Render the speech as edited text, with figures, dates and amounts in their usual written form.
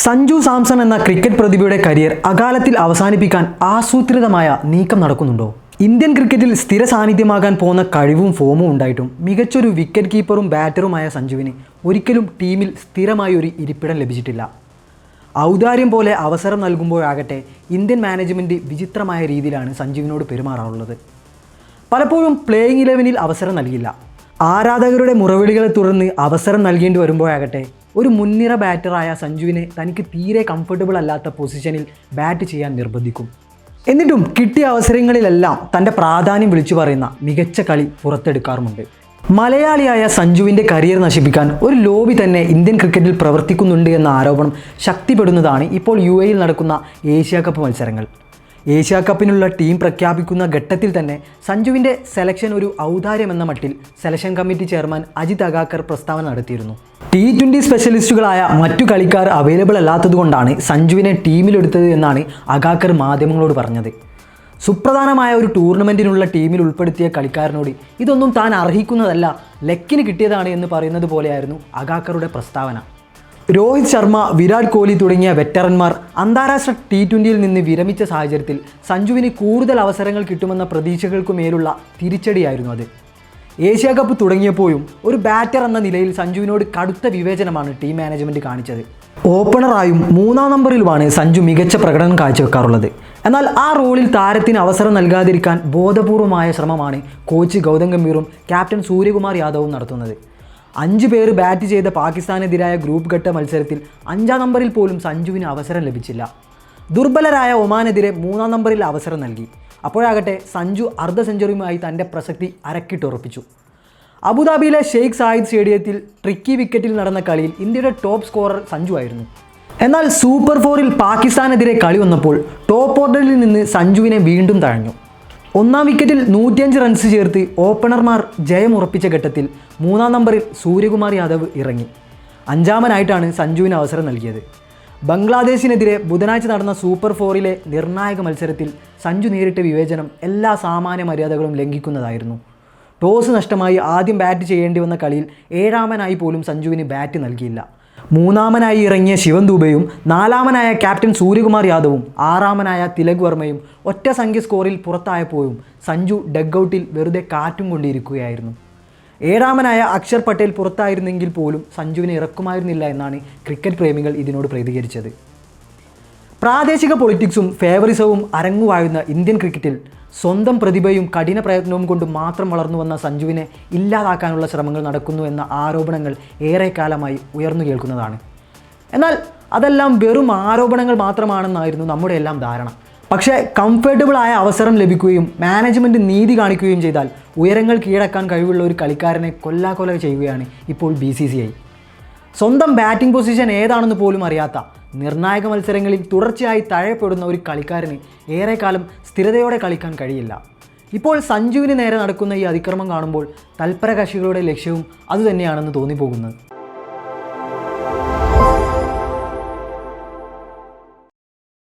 സഞ്ജു സാംസൺ എന്ന cricket പ്രതിഭയുടെ career അകാലത്തിൽ അവസാനിപ്പിക്കാൻ ആസൂത്രിതമായ നീക്കം നടക്കുന്നുണ്ടോ? ഇന്ത്യൻ ക്രിക്കറ്റിൽ സ്ഥിര സാന്നിധ്യമാകാൻ പോകുന്ന കഴിവും ഫോമും ഉണ്ടായിട്ടും മികച്ചൊരു വിക്കറ്റ് കീപ്പറും ബാറ്ററുമായ സഞ്ജുവിന് ഒരിക്കലും ടീമിൽ സ്ഥിരമായി ഒരു ഇരിപ്പിടം ലഭിച്ചിട്ടില്ല. ഔദാര്യം പോലെ അവസരം നൽകുമ്പോഴാകട്ടെ ഇന്ത്യൻ മാനേജ്മെൻറ്റ് വിചിത്രമായ രീതിയിലാണ് സഞ്ജുവിനോട് പെരുമാറാറുള്ളത്. പലപ്പോഴും പ്ലേയിങ് 11-ൽ അവസരം നൽകില്ല. ആരാധകരുടെ മുറവിളികളെ തുടർന്ന് അവസരം നൽകേണ്ടി വരുമ്പോഴാകട്ടെ ഒരു മുൻനിര ബാറ്ററായ സഞ്ജുവിനെ തനിക്ക് തീരെ കംഫർട്ടബിൾ അല്ലാത്ത പൊസിഷനിൽ ബാറ്റ് ചെയ്യാൻ നിർബന്ധിക്കും. എന്നിട്ടും കിട്ടിയ അവസരങ്ങളിലെല്ലാം തൻ്റെ പ്രാധാന്യം വിളിച്ചു പറയുന്ന മികച്ച കളി പുറത്തെടുക്കാറുമുണ്ട്. മലയാളിയായ സഞ്ജുവിൻ്റെ കരിയർ നശിപ്പിക്കാൻ ഒരു ലോബി തന്നെ ഇന്ത്യൻ ക്രിക്കറ്റിൽ പ്രവർത്തിക്കുന്നുണ്ട് എന്ന ആരോപണം ശക്തിപ്പെടുന്നതാണ് ഇപ്പോൾ UAE യിൽ നടക്കുന്ന ഏഷ്യ കപ്പ് മത്സരങ്ങൾ. ഏഷ്യ കപ്പിനുള്ള ടീം പ്രഖ്യാപിക്കുന്ന ഘട്ടത്തിൽ തന്നെ സഞ്ജുവിൻ്റെ സെലക്ഷൻ ഒരു ഔദാര്യമെന്ന മട്ടിൽ selection committee chairman Ajith Agarkar പ്രസ്താവന നടത്തിയിരുന്നു. T20 സ്പെഷ്യലിസ്റ്റുകളായ മറ്റു കളിക്കാർ അവൈലബിൾ അല്ലാത്തതുകൊണ്ടാണ് സഞ്ജുവിനെ ടീമിലെടുത്തത് എന്നാണ് അഗാക്കർ മാധ്യമങ്ങളോട് പറഞ്ഞത്. സുപ്രധാനമായ ഒരു ടൂർണമെൻറ്റിനുള്ള ടീമിൽ ഉൾപ്പെടുത്തിയ കളിക്കാരനോട് ഇതൊന്നും താൻ അർഹിക്കുന്നതല്ല, ലക്കിന് കിട്ടിയതാണ് എന്ന് പറയുന്നത് പോലെയായിരുന്നു അഗാക്കറുടെ പ്രസ്താവന. രോഹിത് ശർമ്മ, വിരാട് കോഹ്ലി തുടങ്ങിയ വെറ്ററന്മാർ അന്താരാഷ്ട്ര T20യിൽ നിന്ന് വിരമിച്ച സാഹചര്യത്തിൽ സഞ്ജുവിന് കൂടുതൽ അവസരങ്ങൾ കിട്ടുമെന്ന പ്രതീക്ഷകൾക്കു മേലുള്ള തിരിച്ചടിയായിരുന്നു അത്. ഏഷ്യ കപ്പ് തുടങ്ങിയപ്പോഴും ഒരു ബാറ്റർ എന്ന നിലയിൽ സഞ്ജുവിനോട് കടുത്ത വിവേചനമാണ് ടീം മാനേജ്മെൻറ്റ് കാണിച്ചത്. ഓപ്പണറായും 3-ാം നമ്പറിലുമാണ് സഞ്ജു മികച്ച പ്രകടനം കാഴ്ചവെക്കാറുള്ളത്. എന്നാൽ ആ റോളിൽ താരത്തിന് അവസരം നൽകാതിരിക്കാൻ ബോധപൂർവമായ ശ്രമമാണ് കോച്ച് ഗൗതം ഗംഭീറും ക്യാപ്റ്റൻ സൂര്യകുമാർ യാദവും നടത്തുന്നത്. 5 പേർ ബാറ്റ് ചെയ്ത പാകിസ്ഥാനെതിരായ ഗ്രൂപ്പ് ഘട്ട മത്സരത്തിൽ 5-ാം നമ്പറിൽ പോലും സഞ്ജുവിന് അവസരം ലഭിച്ചില്ല. ദുർബലരായ ഒമാനെതിരെ 3-ാം നമ്പറിൽ അവസരം നൽകി. അപ്പോഴാകട്ടെ സഞ്ജു അർദ്ധ സെഞ്ചുറിയുമായി തൻ്റെ പ്രസക്തി അരക്കിട്ടുറപ്പിച്ചു. അബുദാബിയിലെ ഷെയ്ഖ് സായിദ് സ്റ്റേഡിയത്തിൽ ട്രിക്കി വിക്കറ്റിൽ നടന്ന കളിയിൽ ഇന്ത്യയുടെ ടോപ്പ് സ്കോറർ സഞ്ജു ആയിരുന്നു. എന്നാൽ സൂപ്പർ 4-ൽ പാകിസ്ഥാനെതിരെ കളി വന്നപ്പോൾ ടോപ്പ് ഓർഡറിൽ നിന്ന് സഞ്ജുവിനെ വീണ്ടും തഴഞ്ഞു. 1-ാം വിക്കറ്റിൽ 105 റൺസ് ചേർത്ത് ഓപ്പണർമാർ ജയമുറപ്പിച്ച ഘട്ടത്തിൽ 3-ാം നമ്പറിൽ സൂര്യകുമാർ യാദവ് ഇറങ്ങി. 5-ാമനായിട്ടാണ് സഞ്ജുവിന് അവസരം നൽകിയത്. ബംഗ്ലാദേശിനെതിരെ ബുധനാഴ്ച നടന്ന സൂപ്പർ 4-ലെ നിർണായക മത്സരത്തിൽ സഞ്ജു നേരിട്ട വിവേചനം എല്ലാ സാമാന്യ മര്യാദകളും ലംഘിക്കുന്നതായിരുന്നു. ടോസ് നഷ്ടമായി ആദ്യം ബാറ്റ് ചെയ്യേണ്ടി വന്ന കളിയിൽ 7-ാമനായി പോലും സഞ്ജുവിന് ബാറ്റ് നൽകിയില്ല. 3-ാമനായി ഇറങ്ങിയ ശിവൻ ദുബെയും 4-ാമനായ ക്യാപ്റ്റൻ സൂര്യകുമാർ യാദവും 6-ാമനായ തിലക് വർമ്മയും ഒറ്റ സംഖ്യ സ്കോറിൽ പുറത്തായപ്പോഴും സഞ്ജു ഡഗ്ഔട്ടിൽ വെറുതെ കാറ്റും കൊണ്ടിരിക്കുകയായിരുന്നു. 7-ാമനായ അക്ഷർ പട്ടേൽ പുറത്തായിരുന്നെങ്കിൽ പോലും സഞ്ജുവിനെ ഇറക്കുമായിരുന്നില്ല എന്നാണ് ക്രിക്കറ്റ് പ്രേമികൾ ഇതിനോട് പ്രതികരിച്ചത്. പ്രാദേശിക പൊളിറ്റിക്സും ഫേവറിസവും അരങ്ങുവാഴുന്ന ഇന്ത്യൻ ക്രിക്കറ്റിൽ സ്വന്തം പ്രതിഭയും കഠിന പ്രയത്നവും കൊണ്ട് മാത്രം വളർന്നു വന്ന സഞ്ജുവിനെ ഇല്ലാതാക്കാനുള്ള ശ്രമങ്ങൾ നടക്കുന്നു എന്ന ആരോപണങ്ങൾ ഏറെക്കാലമായി ഉയർന്നു കേൾക്കുന്നതാണ്. എന്നാൽ അതെല്ലാം വെറും ആരോപണങ്ങൾ മാത്രമാണെന്നായിരുന്നു നമ്മുടെ എല്ലാം ധാരണ. പക്ഷേ കംഫർട്ടബിളായ അവസരം ലഭിക്കുകയും മാനേജ്മെൻറ്റ് നീതി കാണിക്കുകയും ചെയ്താൽ ഉയരങ്ങൾ കീഴടക്കാൻ കഴിവുള്ള ഒരു കളിക്കാരനെ കൊല്ലാകൊല ചെയ്യുകയാണ് ഇപ്പോൾ BCCI. സ്വന്തം ബാറ്റിംഗ് പൊസിഷൻ ഏതാണെന്ന് പോലും അറിയാത്ത നിർണായക മത്സരങ്ങളിൽ തുടർച്ചയായി തഴയപ്പെടുന്ന ഒരു കളിക്കാരന് ഏറെക്കാലം സ്ഥിരതയോടെ കളിക്കാൻ കഴിയില്ല. ഇപ്പോൾ സഞ്ജുവിന് നേരെ നടക്കുന്ന ഈ അതിക്രമം കാണുമ്പോൾ തൽപര കക്ഷികളുടെ ലക്ഷ്യവും അതുതന്നെയാണെന്ന് തോന്നിപ്പോകുന്നത്.